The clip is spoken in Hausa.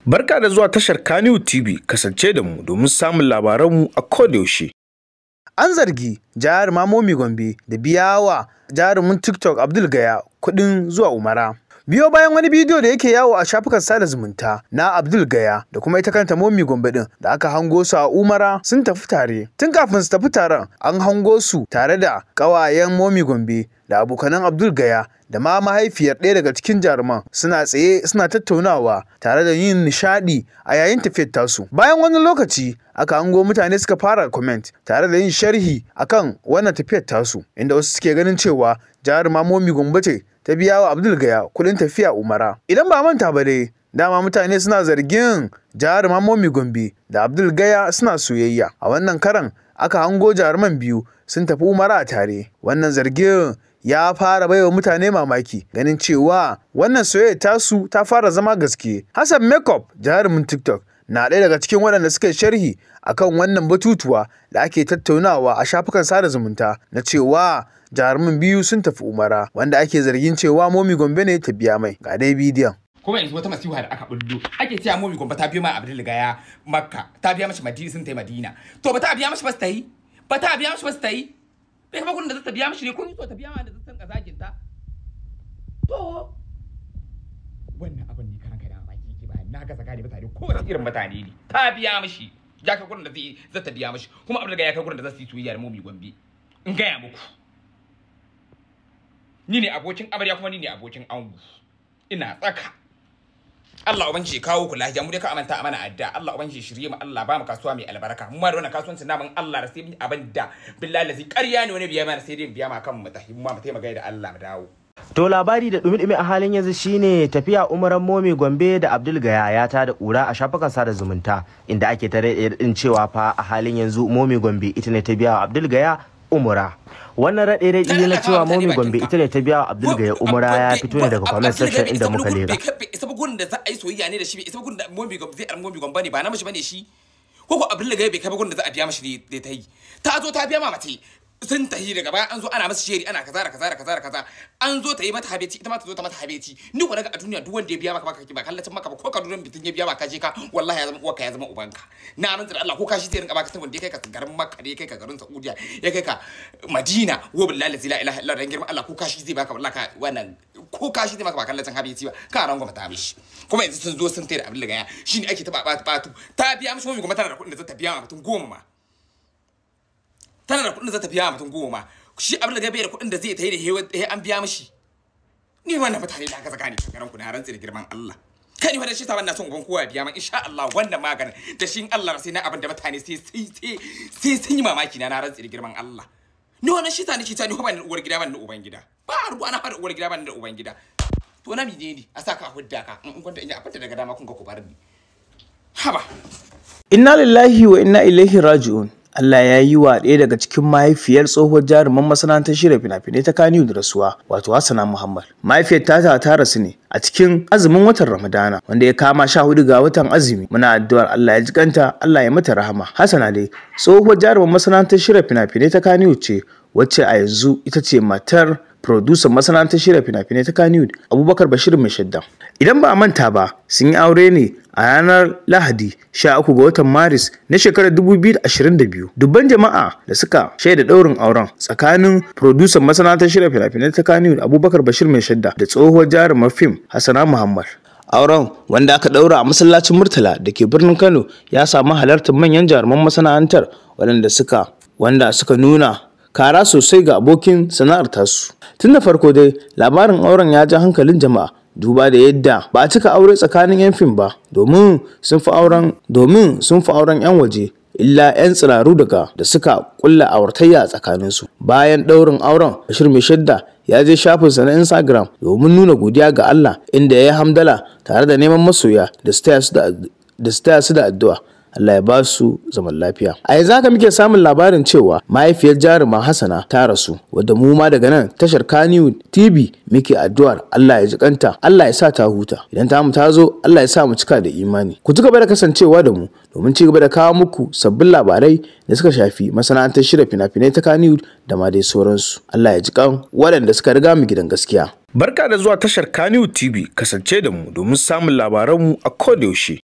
Barka da zuwa tashar Kannywood TV, kasance da mu domin samun labaranmu a kodayaushe. An zargi jaruma Momi Gombe da biya wa jarumin TikTok Abdul Gaya kuɗin zuwa Umara. Biyo bayan wani bidiyo da yake yawo a shafukan sada zumunta na Abdul Gaya da kuma ita kanta Momi Gombe din da aka hango su a Umara sun tafi tare. Tun kafin su tafi taron an hango su tare da ƙawayen Momi Gombe da abokanan Abdul Gaya da ma mahaifiyar ɗaya daga cikin jaruman suna tsaye suna tattaunawa tare da yin nishaɗi a yayin tafiyar tasu. Bayan wani lokaci aka hango mutane suka fara comment tare da yin sharhi akan wannan tafiyar tasu, inda wasu suke ganin cewa jaruma Momi Gombe ce ta biya wa Abdul Gaya kuɗin tafiya Umara. Idan ba manta ba dai, dama mutane suna zargin jaruma Momi Gombe da Abdul Gaya suna soyayya. A wannan karan aka hango jaruman biyu sun tafi Umara a tare. Wannan zargin ya fara baiwa mutane mamaki, ganin cewa wannan soyayya tasu ta fara zama gaske. Hassan Makeup, jarumin TikTok, na ɗaya daga cikin waɗanda suka yi sharhi akan wannan batutuwa da ake tattaunawa a shafukan sada zumunta na cewa jarumin biyu sun tafi Umara, wanda ake zargin cewa Momi Gombe ne ta biya mai. Ga dai bidiyon. Kuma yanzu wata masiha da aka bullo ake cewa Momi Gombe ta biyo ma Abdul Gaya Makka, ta biya mashi Madina, sun tai Madina. To ba ta biya mashi ba su ta yi? Ba ta biya mashi ba su ta yi? Bai kama gudun da zata biya mashi ne, kun so ta biya ma da zata kazakin ta. To wannan abin ne karan kai da mamaki ke ba, na ga zakani mutane ko wani irin mutane ne. Ta biya mashi, ya kai gudun da zata biya mashi, kuma Abdul Gaya ya kai gudun da zata yi soyayya da Momi Gombe. In gaya muku, ni ne abokin amarya kuma ni ne abokin ango. Ina tsaka. Allah ubangiji kawo ku lafiya, mu dai ka amanta amana adda. Allah ubangiji shirye mu, Allah ba mu kasuwa mai albarka. Mu ma da wannan kasuwancin namun Allah da sai mu abin da billahi lazi ƙarya ne wani biya mana sai dai biya ma kan mu tahi, mu ma mu taimaka da Allah mu dawo. To labari da dumi-dumi a halin yanzu shine tafiya umaran Momi Gombe da Abdul Gaya ya tada kura a shafukan sada zumunta, inda ake tare din cewa fa a halin yanzu Momi Gombe ita ne ta biya wa Abdul Gaya umura. Wannan raɗe-raɗi na cewa Momi Gombe ita ne ta biya wa Abdul Gaya umura ya fito ne daga comment section inda muka lera. Isa bugun da za a yi soyayya ne da shi, isa bugun da Momi Gombe zai Momi Gombe ne ba na mishi bane shi. Ko Abdul Gaya bai kai bugun da za a biya mishi ne da ta yi. Ta zo ta biya ma mace sun tahi daga baya, an zo ana masa sheri ana kaza da kaza da kaza da kaza, an zo ta yi mata habeci, ita ma ta zo ta mata habeci. Ni ko daga a duniya duk wanda ya biya maka baka ba kallacin maka ba, ko ka duran bitin ya biya maka je ka wallahi ya zama uwarka ya zama ubanka. Na nan da Allah ko kashi zai rinka baka saboda kai ka garin Makka ne, kai ka garin Saudiya, ya kai ka Madina, wa billahi la ilaha illa dan girman Allah ko kashi zai baka wallahi ka wannan ko kashi zai maka ba kallacin habeci ba, ka ran gwamnati ta mishi. Kuma yanzu sun zo sun tayar Abdul Gaya shine ake ta batu ta biya mishi. Momi Gombe tana da kuɗin da za ta biya ma mutum 10 ma. Tana da kuɗin da za ta biya mutum 10 ma. Shi Abdul Gaya bai da kuɗin da zai tayi da an biya mishi. Ni wannan mutane da aka saka ni garan ku na rantsi da girman Allah. Kai ni fa da shi saban na son uban kowa biya man insha Allah wannan maganin da shi Allah sai na abin da mutane sai sun yi mamaki na rantsi da girman Allah. Ni wannan shi ta ni fa ban uwar gida ban da uban gida. Ba rubu ana fara uwar gida ban da uban gida. To na mije ni a saka a hudda ka in kwanta in ji a fata daga dama kun ga ku bar ni. Haba. Inna lillahi wa inna ilaihi raji'un. Allah ya yi wa ɗaya daga cikin mahaifiyar tsohuwar jaruman masana'antar shirya fina-finai ta Kannywood da rasuwa, wato Hassana Muhammad. Mahaifiyar ta rasu ne a cikin azumin watan Ramadana, wanda ya kama 14 ga watan azumi. Muna addu'ar Allah ya jikanta, Allah ya mata rahama. Hassana dai tsohuwar jaruman masana'antar shirya fina-finai ta Kannywood ce, wacce a yanzu ita ce matar producer masana'antar shirya fina-finai ta Kannywood, Abubakar Bashir Mai Shadda. Idan ba a manta ba, sun yi aure ne a ranar Lahadi 13 ga watan Maris na shekarar 2022. Dubban jama'a da suka shaida ɗaurin auren tsakanin producer masana'antar shirya fina-finai ta Kannywood Abubakar Bashir Mai Shadda da tsohuwar jarumar fim Hassana Muhammad. Auren, wanda aka ɗaura a masallacin Murtala da ke birnin Kano, ya samu halartar manyan jaruman masana'antar wanda suka nuna kara sosai ga abokin sana'ar tasu. Tun da farko dai labarin auren ya ja hankalin jama'a, duba da yadda ba a cika aure tsakanin 'yan fim ba, domin sun fi auren 'yan waje, illa 'yan tsiraru da suka kulla auratayya a tsakaninsu. Bayan ɗaurin auren, Bashir Mai Shadda ya je shafinsa na Instagram domin nuna godiya ga Allah, inda ya yi hamdala tare da neman masoya da su taya su da addu'a. Allah ya ba su zaman lafiya. A yanzu haka muke samun labarin cewa mahaifiyar jaruma Hassana ta rasu, wadda mu ma daga nan tashar Kannywood TV muke addu'ar Allah ya jikanta, Allah ya sa ta huta. Idan ta mu ta zo, Allah ya sa mu cika da imani. Ku ci gaba da kasancewa da mu domin ci gaba da kawo muku sabbin labarai da suka shafi masana'antar shirya fina-finai ta Kannywood da ma dai sauransu. Allah ya jikan waɗanda suka riga mu gidan gaskiya. Barka da zuwa tashar Kannywood TV, kasance da mu domin samun labaranmu a kodayaushe.